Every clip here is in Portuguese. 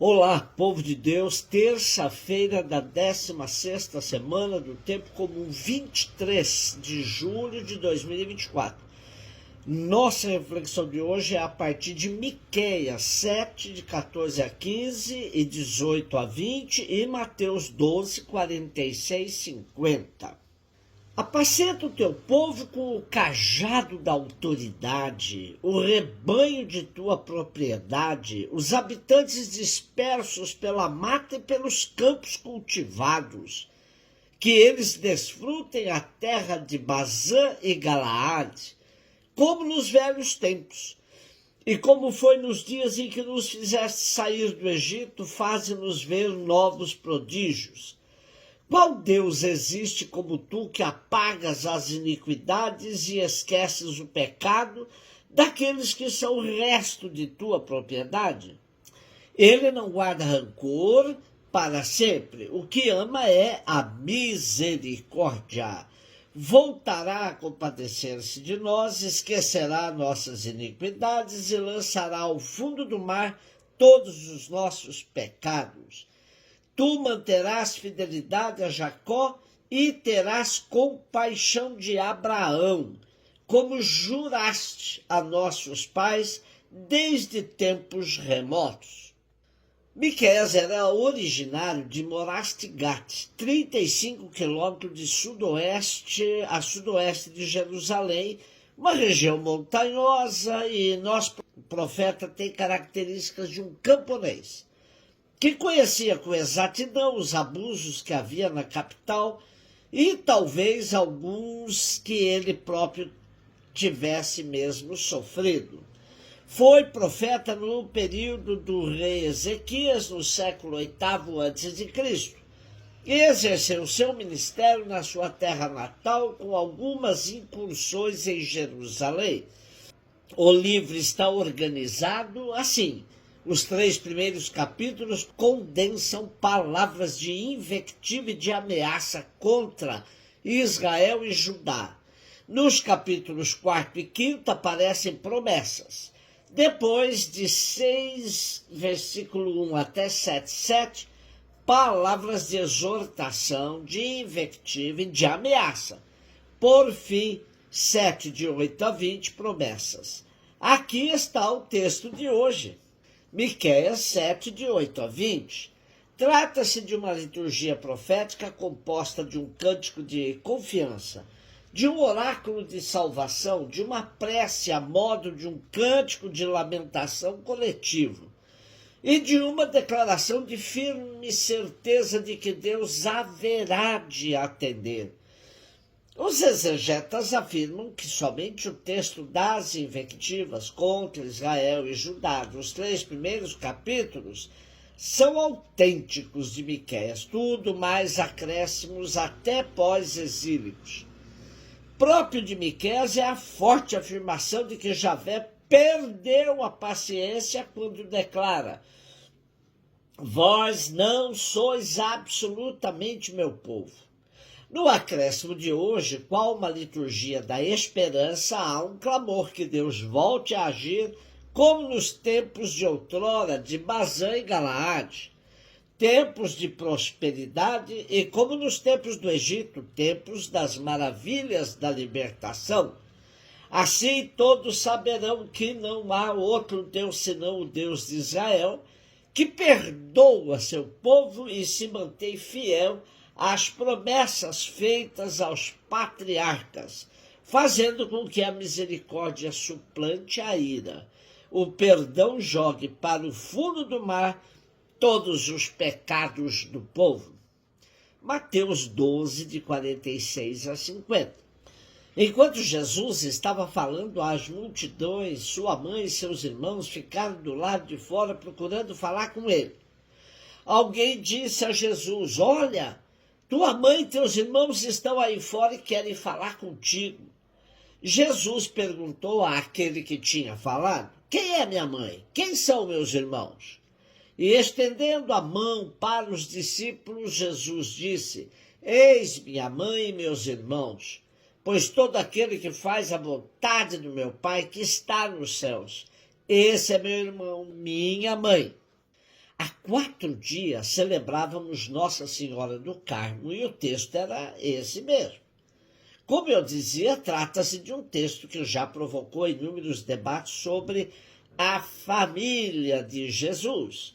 Olá, povo de Deus, terça-feira da 16ª semana do tempo comum, 23 de julho de 2024. Nossa reflexão de hoje é a partir de Miqueias 7, de 14 a 15 e 18 a 20 e Mateus 12, 46, 50. Apacenta o teu povo com o cajado da autoridade, o rebanho de tua propriedade, os habitantes dispersos pela mata e pelos campos cultivados, que eles desfrutem a terra de Bazã e Galaade, como nos velhos tempos, e como foi nos dias em que nos fizeste sair do Egito, faze-nos ver novos prodígios. Qual Deus existe como tu, que apagas as iniquidades e esqueces o pecado daqueles que são o resto de tua propriedade? Ele não guarda rancor para sempre. O que ama é a misericórdia. Voltará a compadecer-se de nós, esquecerá nossas iniquidades e lançará ao fundo do mar todos os nossos pecados. Tu manterás fidelidade a Jacó e terás compaixão de Abraão, como juraste a nossos pais desde tempos remotos. Miqueias era originário de Morastigat, 35 quilômetros de sudoeste a sudoeste de Jerusalém, uma região montanhosa, e nosso profeta tem características de um camponês, que conhecia com exatidão os abusos que havia na capital e talvez alguns que ele próprio tivesse mesmo sofrido. Foi profeta no período do rei Ezequias, no século VIII a.C., e exerceu seu ministério na sua terra natal com algumas incursões em Jerusalém. O livro está organizado assim. Os 3 primeiros capítulos condensam palavras de invectiva e de ameaça contra Israel e Judá. Nos capítulos 4 e 5 aparecem promessas. Depois de 6, versículo 1 até 7, palavras de exortação, de invectiva e de ameaça. Por fim, 7 de 8 a 20, promessas. Aqui está o texto de hoje. Miqueias 7, de 8 a 20. Trata-se de uma liturgia profética composta de um cântico de confiança, de um oráculo de salvação, de uma prece a modo de um cântico de lamentação coletivo e de uma declaração de firme certeza de que Deus haverá de atender. Os exegetas afirmam que somente o texto das invectivas contra Israel e Judá, dos 3 primeiros capítulos, são autênticos de Miqueias, tudo mais acréscimos até pós-exílicos. Próprio de Miqueias é a forte afirmação de que Javé perdeu a paciência quando declara: vós não sois absolutamente meu povo. No acréscimo de hoje, qual uma liturgia da esperança, há um clamor que Deus volte a agir como nos tempos de outrora de Bazã e Galaade, tempos de prosperidade, e como nos tempos do Egito, tempos das maravilhas da libertação. Assim todos saberão que não há outro Deus senão o Deus de Israel, que perdoa seu povo e se mantém fiel às promessas feitas aos patriarcas, fazendo com que a misericórdia suplante a ira, o perdão jogue para o fundo do mar todos os pecados do povo. Mateus 12, de 46 a 50. Enquanto Jesus estava falando às multidões, sua mãe e seus irmãos ficaram do lado de fora procurando falar com ele. Alguém disse a Jesus: olha, tua mãe e teus irmãos estão aí fora e querem falar contigo. Jesus perguntou àquele que tinha falado: quem é minha mãe? Quem são meus irmãos? E estendendo a mão para os discípulos, Jesus disse: eis minha mãe e meus irmãos, pois todo aquele que faz a vontade do meu Pai que está nos céus, esse é meu irmão, minha mãe. há 4 dias celebrávamos Nossa Senhora do Carmo e o texto era esse mesmo. Como eu dizia, trata-se de um texto que já provocou inúmeros debates sobre a família de Jesus.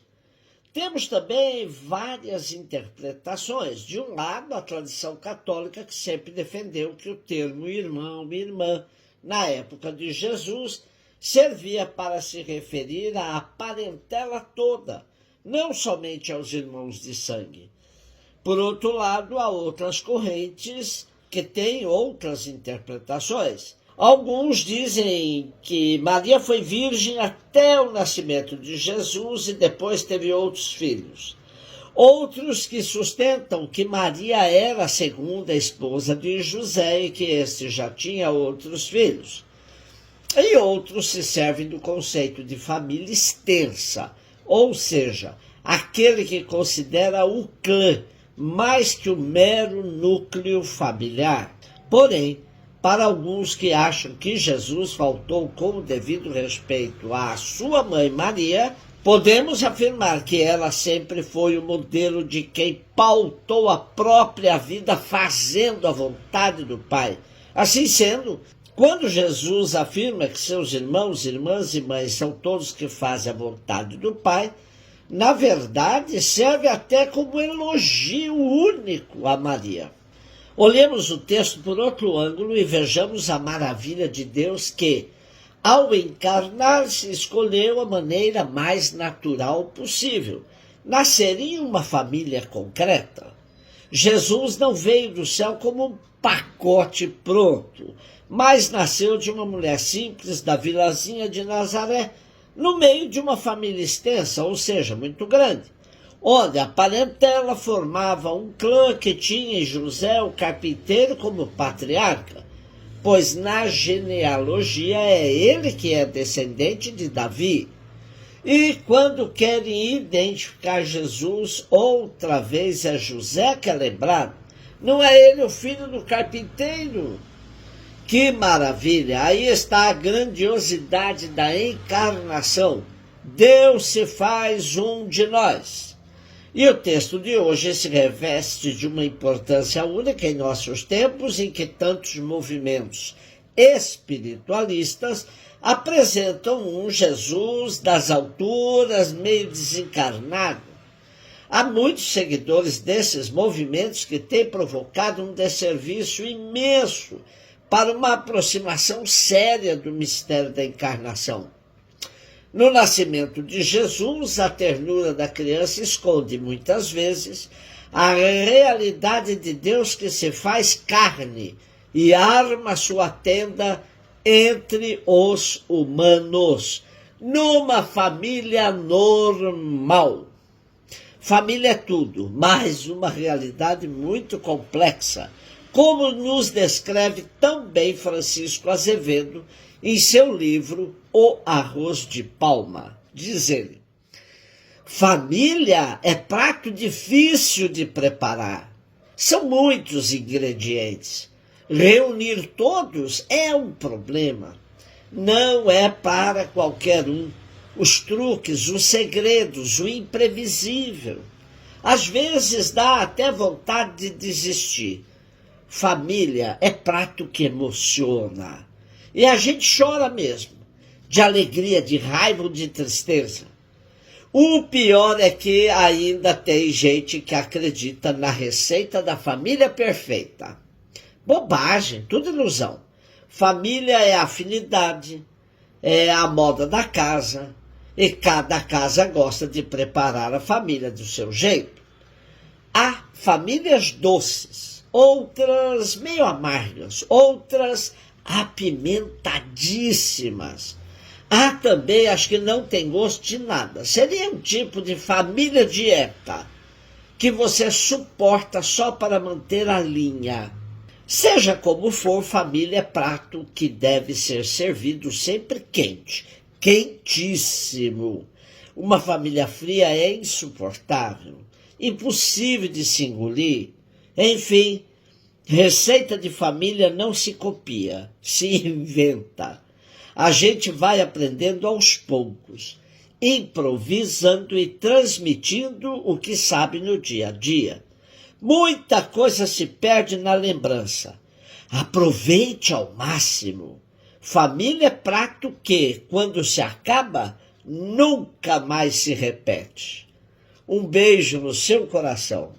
Temos também várias interpretações. De um lado, a tradição católica, que sempre defendeu que o termo irmão e irmã, na época de Jesus, servia para se referir à parentela toda, não somente aos irmãos de sangue. Por outro lado, há outras correntes que têm outras interpretações. Alguns dizem que Maria foi virgem até o nascimento de Jesus e depois teve outros filhos. Outros que sustentam que Maria era a segunda esposa de José e que este já tinha outros filhos. E outros se servem do conceito de família extensa, ou seja, aquele que considera o clã mais que o mero núcleo familiar. Porém, para alguns que acham que Jesus faltou com o devido respeito à sua mãe Maria, podemos afirmar que ela sempre foi o modelo de quem pautou a própria vida fazendo a vontade do Pai. Assim sendo, quando Jesus afirma que seus irmãos, irmãs e mães são todos que fazem a vontade do Pai, na verdade serve até como elogio único a Maria. Olhemos o texto por outro ângulo e vejamos a maravilha de Deus que, ao encarnar-se, escolheu a maneira mais natural possível, nascer em uma família concreta. Jesus não veio do céu como um pacote pronto, mas nasceu de uma mulher simples da vilazinha de Nazaré, no meio de uma família extensa, ou seja, muito grande, onde a parentela formava um clã que tinha em José o carpinteiro como patriarca, pois na genealogia é ele que é descendente de Davi. E quando querem identificar Jesus, outra vez é José que é lembrado. Não é ele o filho do carpinteiro? Que maravilha! Aí está a grandiosidade da encarnação. Deus se faz um de nós. E o texto de hoje se reveste de uma importância única em nossos tempos, em que tantos movimentos espiritualistas apresentam um Jesus das alturas, meio desencarnado. Há muitos seguidores desses movimentos que têm provocado um desserviço imenso para uma aproximação séria do mistério da encarnação. No nascimento de Jesus, a ternura da criança esconde muitas vezes a realidade de Deus que se faz carne e arma sua tenda entre os humanos, numa família normal. Família é tudo, mas uma realidade muito complexa, como nos descreve tão bem Francisco Azevedo em seu livro O Arroz de Palma. Diz ele: família é prato difícil de preparar. São muitos ingredientes. Reunir todos é um problema. Não é para qualquer um. Os truques, os segredos, o imprevisível. Às vezes dá até vontade de desistir. Família é prato que emociona. E a gente chora mesmo, de alegria, de raiva ou de tristeza. O pior é que ainda tem gente que acredita na receita da família perfeita. Bobagem, tudo ilusão. Família é afinidade, é a moda da casa, e cada casa gosta de preparar a família do seu jeito. Há famílias doces, outras meio amargas, outras apimentadíssimas. Há também as que não têm gosto de nada. Seria um tipo de família dieta que você suporta só para manter a linha. Seja como for, família é prato que deve ser servido sempre quente, quentíssimo. Uma família fria é insuportável, impossível de se engolir. Enfim, receita de família não se copia, se inventa. A gente vai aprendendo aos poucos. improvisando e transmitindo o que sabe no dia a dia. Muita coisa se perde na lembrança. Aproveite ao máximo. Família é prato que, quando se acaba, nunca mais se repete. Um beijo no seu coração.